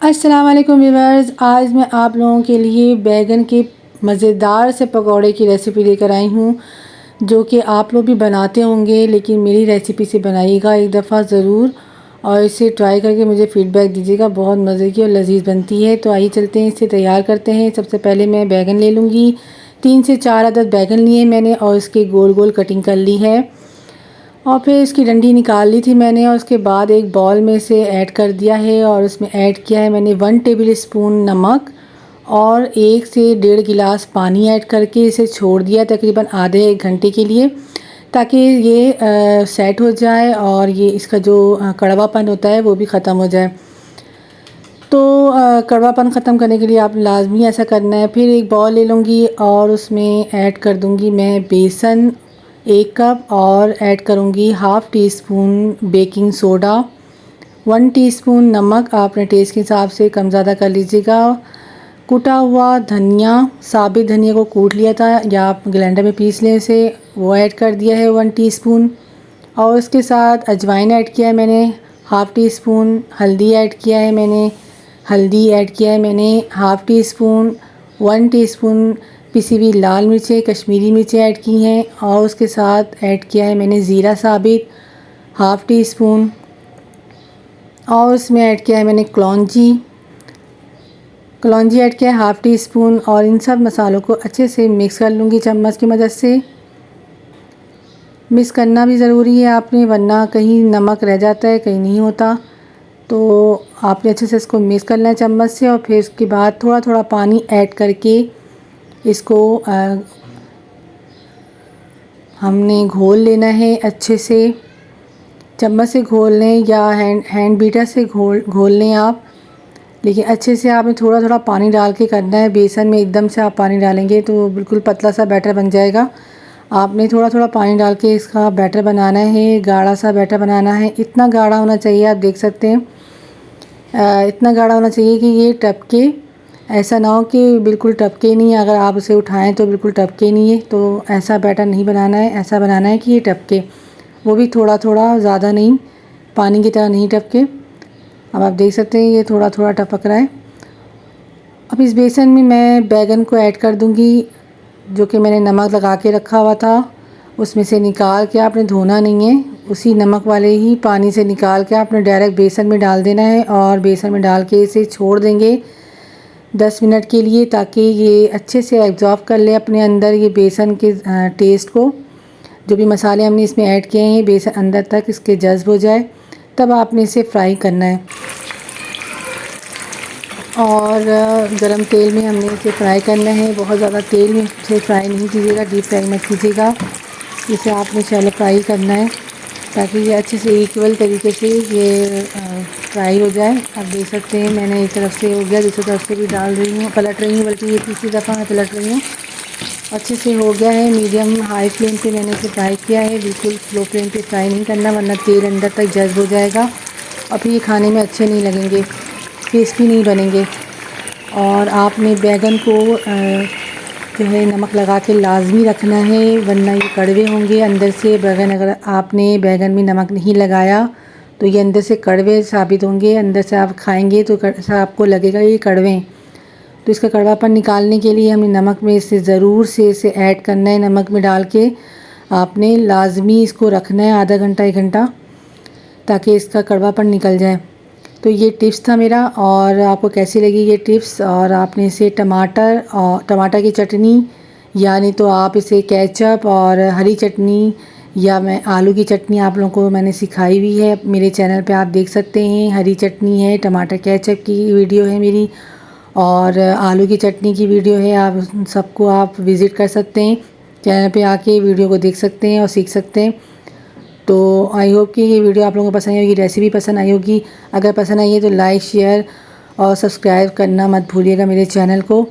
अस्सलाम वालेकुम व्यूअर्स, आज मैं आप लोगों के लिए बैगन के मज़ेदार से पकौड़े की रेसिपी लेकर आई हूँ, जो कि आप लोग भी बनाते होंगे, लेकिन मेरी रेसिपी से बनाइएगा एक दफ़ा ज़रूर और इसे ट्राई करके मुझे फ़ीडबैक दीजिएगा। बहुत मज़े की और लजीज बनती है। तो आइए चलते हैं, इसे तैयार करते हैं। सबसे पहले मैं बैगन ले लूँगी। 3 से 4 अदद बैगन लिए मैंने और इसके गोल गोल कटिंग कर ली है और फिर इसकी डंडी निकाल ली थी मैंने और उसके बाद एक बॉल में से ऐड कर दिया है और उसमें ऐड किया है मैंने 1 टेबल स्पून नमक और 1 से 1.5 गिलास पानी ऐड करके इसे छोड़ दिया तकरीबन आधे 1 घंटे के लिए, ताकि ये सेट हो जाए और ये इसका जो कड़वापन होता है वो भी ख़त्म हो जाए। तो कड़वापन ख़त्म करने के लिए आप लाजमी ऐसा करना है। फिर एक बॉल ले लूँगी और उसमें ऐड कर दूँगी मैं बेसन 1 कप और ऐड करूँगी half tea spoon baking soda, 1 teaspoon नमक आप अपने टेस्ट के हिसाब से कम ज़्यादा कर लीजिएगा। कूटा हुआ धनिया, साबित धनिया को कूट लिया था या आप ग्राइंडर में पीस लें इसे, वो ऐड कर दिया है 1 टीस्पून और उसके साथ अजवाइन ऐड किया है मैंने हाफ़ टी स्पून, हल्दी ऐड किया है मैंने हाफ़ टी स्पून, 1 टीस्पून पिसी हुई लाल मिर्चें कश्मीरी मिर्चें ऐड की हैं और उसके साथ ऐड किया है मैंने ज़ीरा साबित हाफ़ टी स्पून और उसमें ऐड किया है मैंने कलौंजी ऐड किया है हाफ़ टी स्पून और इन सब मसालों को अच्छे से मिक्स कर लूँगी चम्मच की मदद से। मिक्स करना भी ज़रूरी है आपने, वरना कहीं नमक रह जाता है कहीं नहीं होता। तो आपने अच्छे से इसको मिक्स करना है चम्मच से और फिर उसके बाद थोड़ा थोड़ा पानी ऐड करके इसको हमने घोल लेना है अच्छे से। चम्मच से घोल लें या हैंड बीटर से घोल लें आप, लेकिन अच्छे से आपने थोड़ा थोड़ा पानी डाल के करना है। बेसन में एकदम से आप पानी डालेंगे तो बिल्कुल पतला सा बैटर बन जाएगा। आपने थोड़ा थोड़ा पानी डाल के इसका बैटर बनाना है, गाढ़ा सा बैटर बनाना है। इतना गाढ़ा होना चाहिए, आप देख सकते हैं इतना गाढ़ा होना चाहिए कि ये टपके, ऐसा ना हो कि बिल्कुल टपके नहीं, अगर आप उसे उठाएं तो बिल्कुल टपके नहीं है। तो ऐसा बैटर नहीं बनाना है, ऐसा बनाना है कि ये टपके, वो भी थोड़ा थोड़ा, ज़्यादा नहीं, पानी की तरह नहीं टपके। अब आप देख सकते हैं ये थोड़ा थोड़ा टपक रहा है। अब इस बेसन में मैं बैगन को ऐड कर दूंगी जो कि मैंने नमक लगा के रखा हुआ था, उसमें से निकाल के आपने धोना नहीं है, उसी नमक वाले ही पानी से निकाल के आपने डायरेक्ट बेसन में डाल देना है और बेसन में डाल के इसे छोड़ देंगे 10 मिनट के लिए, ताकि ये अच्छे से एब्जॉर्ब कर ले अपने अंदर ये बेसन के टेस्ट को। जो भी मसाले हमने इसमें ऐड किए हैं बेसन अंदर तक इसके जज्ब हो जाए, तब आपने इसे फ्राई करना है और गरम तेल में हमने इसे फ्राई करना है। बहुत ज़्यादा तेल में इसे फ्राई नहीं कीजिएगा, डीप फ्राई मत कीजिएगा, इसे आपने शैलो फ्राई करना है ताकि ये अच्छे से इक्वल तरीके से ये फ्राई हो जाए। आप देख सकते हैं मैंने एक तरफ से हो गया, दूसरी तरफ से भी डाल रही हूँ, पलट रही हूँ, बल्कि ये तीसरी दफ़ा मैं पलट रही हूँ। अच्छे से हो गया है। मीडियम हाई फ्लेम पे मैंने इसे फ्राई किया है, बिल्कुल स्लो फ्लेम पे फ्राई नहीं करना, वरना तेल अंदर तक जज्ब हो जाएगा और फिर ये खाने में अच्छे नहीं लगेंगे, टेस्टी नहीं बनेंगे। और आपने बैगन को जो है नमक लगा के लाजमी रखना है, वरना ये कड़वे होंगे अंदर से। बैगन, अगर आपने बैगन में नमक नहीं लगाया तो ये अंदर से कड़वे साबित होंगे, अंदर से आप खाएंगे तो आपको लगेगा ये कड़वे। तो इसका कड़वापन निकालने के लिए हमें नमक में इसे ज़रूर से इसे ऐड करना है। नमक में डाल के आपने लाजमी इसको रखना है आधा घंटा 1 घंटा, ताकि इसका कड़वापन निकल जाए। तो ये टिप्स था मेरा, और आपको कैसी लगी ये टिप्स। और आपने इसे टमाटर की चटनी, यानी तो आप इसे केचप और हरी चटनी, या मैं आलू की चटनी आप लोगों को मैंने सिखाई हुई है मेरे चैनल पे, आप देख सकते हैं। हरी चटनी है, टमाटर केचप की वीडियो है मेरी, और आलू की चटनी की वीडियो है। आप सबको आप विज़िट कर सकते हैं, चैनल पे आके वीडियो को देख सकते हैं और सीख सकते हैं। तो आई होप कि ये वीडियो आप लोगों को पसंद आई होगी, रेसिपी पसंद आई होगी। अगर पसंद आई है तो लाइक, शेयर और सब्सक्राइब करना मत भूलिएगा मेरे चैनल को।